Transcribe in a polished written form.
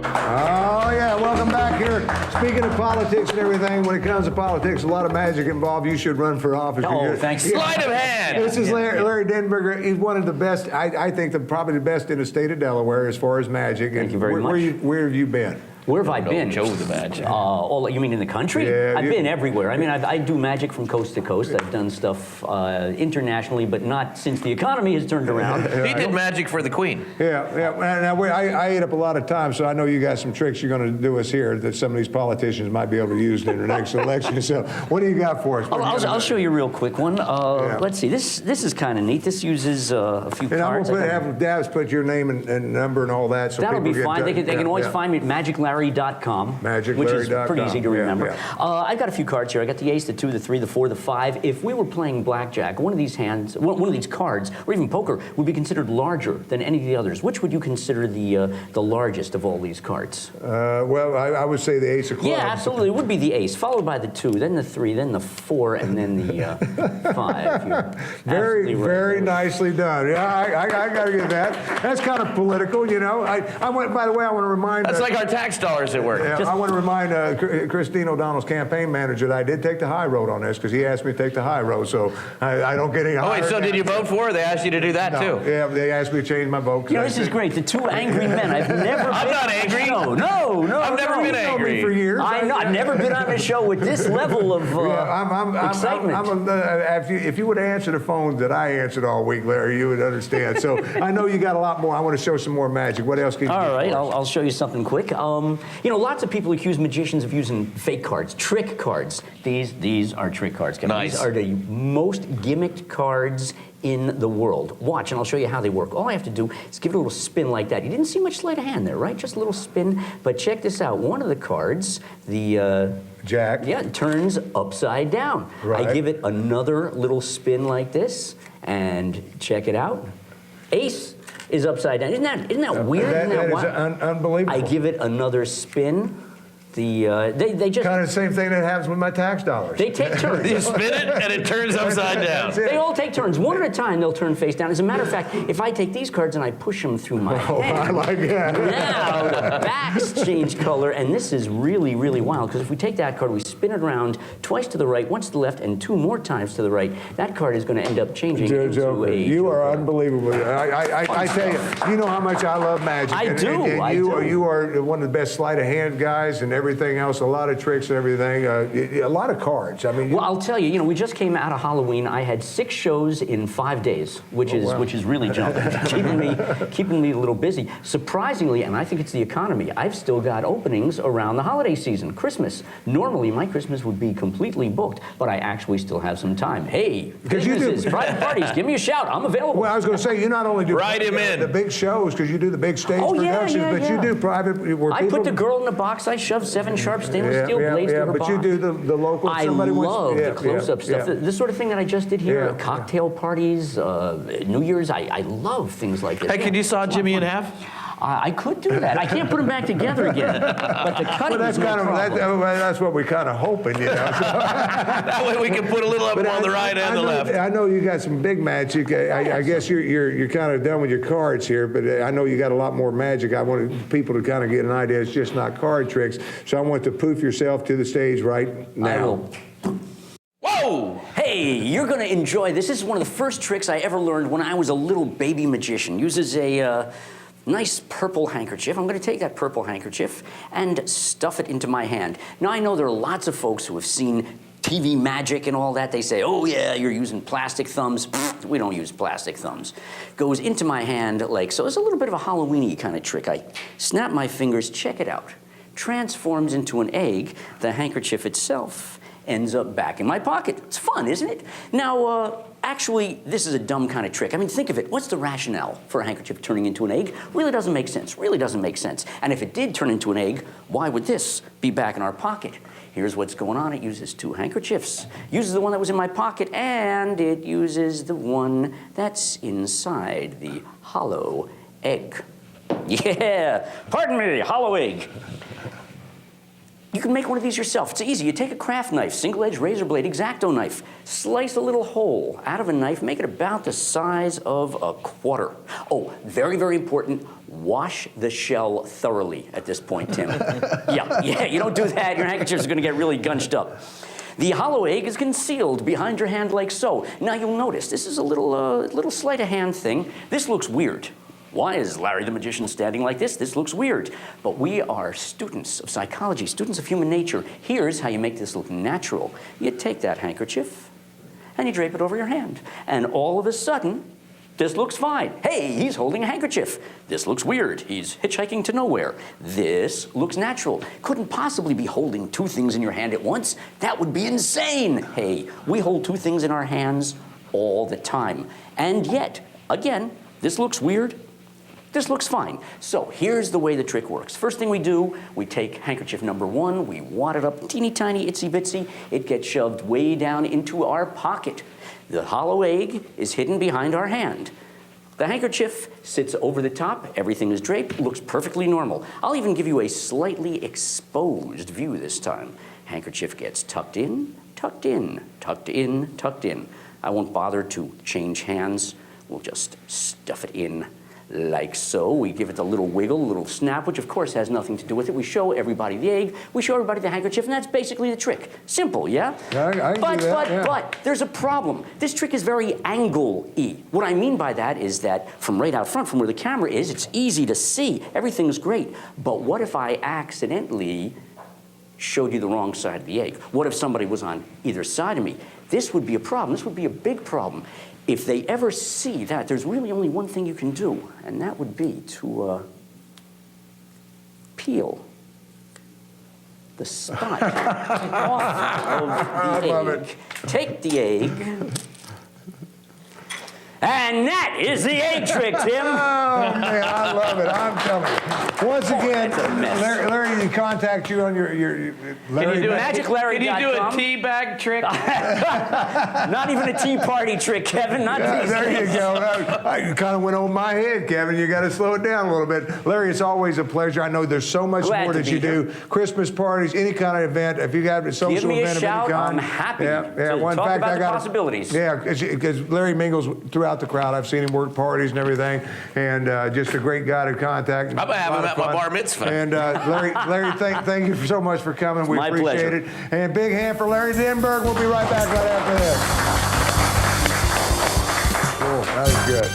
Oh, yeah, welcome back here. Speaking of politics and everything, when it comes to politics, a lot of magic involved. You should run for office. Oh, thanks. Sleight of hand. This is Larry Denburg. He's one of the best, I think, probably the best in the state of Delaware as far as magic. Thank you very much. Where have you been? Where have I been? Joe the magic. You mean in the country? Yeah, I've been everywhere. I mean, I do magic from coast to coast. I've done stuff internationally, but not since the economy has turned around. He did magic for the Queen. Yeah. Now, I ate up a lot of time, so I know you got some tricks you're going to do us here that some of these politicians might be able to use in their next election. So, what do you got for us? I'll show you a real quick one. Let's see. This is kind of neat. This uses a few cards. And I'm going to have Davs put your name and number and all that. So that'll be fine. They can always find me at magiclarry.com. Which is pretty easy to remember. I've got a few cards here. I got the ace, the 2, the 3, the 4, the 5. If we were playing blackjack, one of these cards, or even poker, would be considered larger than any of the others. Which would you consider the largest of all these cards? Well, I would say the ace of clubs. Yeah, absolutely. It would be the ace, followed by the 2, then the 3, then the 4, and then the 5. Very nicely done. Yeah, I got to get that. That's kind of political, you know. By the way, I want to remind. That's like our tax dollars at work. Yeah, I want to remind Christine O'Donnell's campaign manager that I did take the high road on this because he asked me to take the high road, so I don't get any. Oh wait, so did you vote for her? They asked you to do that too? Yeah, they asked me to change my vote. You know, this is great. The 2 angry men. I've never. I'm not angry. No. I've never been angry for years. I know. I've never been on a show with this level of excitement. If you would answer the phone that I answered all week, Larry, you would understand. So I know you got a lot more. I want to show some more magic. What else can you do? All right, I'll show you something quick. Lots of people accuse magicians of using fake cards, trick cards. These are trick cards. Nice. These are the most gimmicked cards in the world. Watch, and I'll show you how they work. All I have to do is give it a little spin like that. You didn't see much sleight of hand there, right? Just a little spin. But check this out. One of the cards, the Jack. Yeah, it turns upside down. Right. I give it another little spin like this, and check it out. Ace is upside down. Isn't that weird? That is unbelievable. I give it another spin. They just kind of the same thing that happens with my tax dollars. They take turns. You spin it and it turns upside down. They all take turns. One at a time, they'll turn face down. As a matter of fact, if I take these cards and I push them through my hand, I like that. Now the backs change color, and this is really, really wild. Because if we take that card, we spin it around twice to the right, once to the left, and 2 more times to the right, that card is going to end up changing into a You are Joker. unbelievable. I tell you know how much I love magic. I do. You are one of the best sleight of hand guys and everything else. A lot of tricks and everything. A lot of cards. I mean. Well, I'll tell you. We just came out of Halloween. I had 6 shows in 5 days, which is really jumping, keeping me a little busy. Surprisingly, and I think it's the economy, I've still got openings around the holiday season, Christmas. Normally, my Christmas would be completely booked, but I actually still have some time. Hey, businesses, private parties, give me a shout. I'm available. Well, I was going to say, you not only do the big shows because you do the big stage productions, but you do private. I put the girl in the box. I shoved 7 sharp stainless steel blades to her box. But you do the local. I love the close-up stuff. The sort of thing that I just did here, cocktail parties, New Year's. I love things like this. Hey, can you saw Jimmy in half? I could do that. I can't put them back together again. But the cutting is no problem. That's what we're kind of hoping, you know. That way we can put a little up on the right and the left. I know you got some big magic. I guess you're kind of done with your cards here, but I know you got a lot more magic. I want people to kind of get an idea. It's just not card tricks. So I want to poof yourself to the stage right now. I will. Whoa! Hey, you're going to enjoy this. This is one of the first tricks I ever learned when I was a little baby magician. Uses a nice purple handkerchief. I'm going to take that purple handkerchief and stuff it into my hand. Now, I know there are lots of folks who have seen TV magic and all that. They say, oh yeah, you're using plastic thumbs. Pfft, we don't use plastic thumbs. Goes into my hand like so. It's a little bit of a Halloween-y kind of trick. I snap my fingers, check it out. Transforms into an egg. The handkerchief itself ends up back in my pocket. It's fun, isn't it? Now, actually, this is a dumb kind of trick. I mean, think of it. What's the rationale for a handkerchief turning into an egg? Really doesn't make sense. Really doesn't make sense. And if it did turn into an egg, why would this be back in our pocket? Here's what's going on. It uses 2 handkerchiefs. Uses the one that was in my pocket, and it uses the one that's inside the hollow egg. Yeah, pardon me, hollow egg. You can make one of these yourself. It's easy. You take a craft knife, single-edged razor blade, X-Acto knife, slice a little hole out of a knife, make it about the size of a quarter. Oh, very, very important, Wash the shell thoroughly at this point, Tim. Yeah, you don't do that, your handkerchiefs are gonna get really gunched up. The hollow egg is concealed behind your hand like so. Now you'll notice, this is a little sleight of hand thing. This looks weird. Why is Larry the Magician standing like this? This looks weird. But we are students of psychology, students of human nature. Here's how you make this look natural. You take that handkerchief and you drape it over your hand. And all of a sudden, this looks fine. Hey, he's holding a handkerchief. This looks weird. He's hitchhiking to nowhere. This looks natural. Couldn't possibly be holding two things in your hand at once. That would be insane. Hey, we hold two things in our hands all the time. And yet, again, this looks weird. This looks fine. So here's the way the trick works. First thing we do, we take handkerchief number 1, we wad it up teeny tiny, itsy bitsy. It gets shoved way down into our pocket. The hollow egg is hidden behind our hand. The handkerchief sits over the top, everything is draped, looks perfectly normal. I'll even give you a slightly exposed view this time. Handkerchief gets tucked in, tucked in, tucked in, tucked in. I won't bother to change hands. We'll just stuff it in like so. We give it a little wiggle, a little snap, which of course has nothing to do with it. We show everybody the egg, we show everybody the handkerchief, and that's basically the trick. Simple, yeah? I can do that, But there's a problem. This trick is very angle-y. What I mean by that is that from right out front, from where the camera is, it's easy to see. Everything's great. But what if I accidentally showed you the wrong side of the egg? What if somebody was on either side of me? This would be a problem. This would be a big problem. If they ever see that, there's really only one thing you can do, and that would be to peel the spot off of the love egg. it. Take the egg, and that is the egg trick, Tim. Oh, man, I love it. I'm telling you. Once again, that's a mess. Larry, you contact you on your Larry. Can you do MagicLarry.com. Can you do a tea bag trick? Not even a tea party trick, Kevin. Not Yeah, these there you days. go. You kind of went over my head, Kevin. You got to slow it down a little bit. Larry, it's always a pleasure. I know there's so much Glad more to that be you do. here. Christmas parties, any kind of event. If you got a social Give me a event shout. of any kind. I'm happy Yeah. to Well, in talk fact, about I the got possibilities. Yeah, because Larry mingles throughout the crowd. I've seen him work parties and everything, and just a great guy to contact. I'm gonna have him at my bar mitzvah. And Larry, thank you so much for coming. We My appreciate pleasure. it. And big hand for Larry Denburg. We'll be right back right after this. Cool. That was good.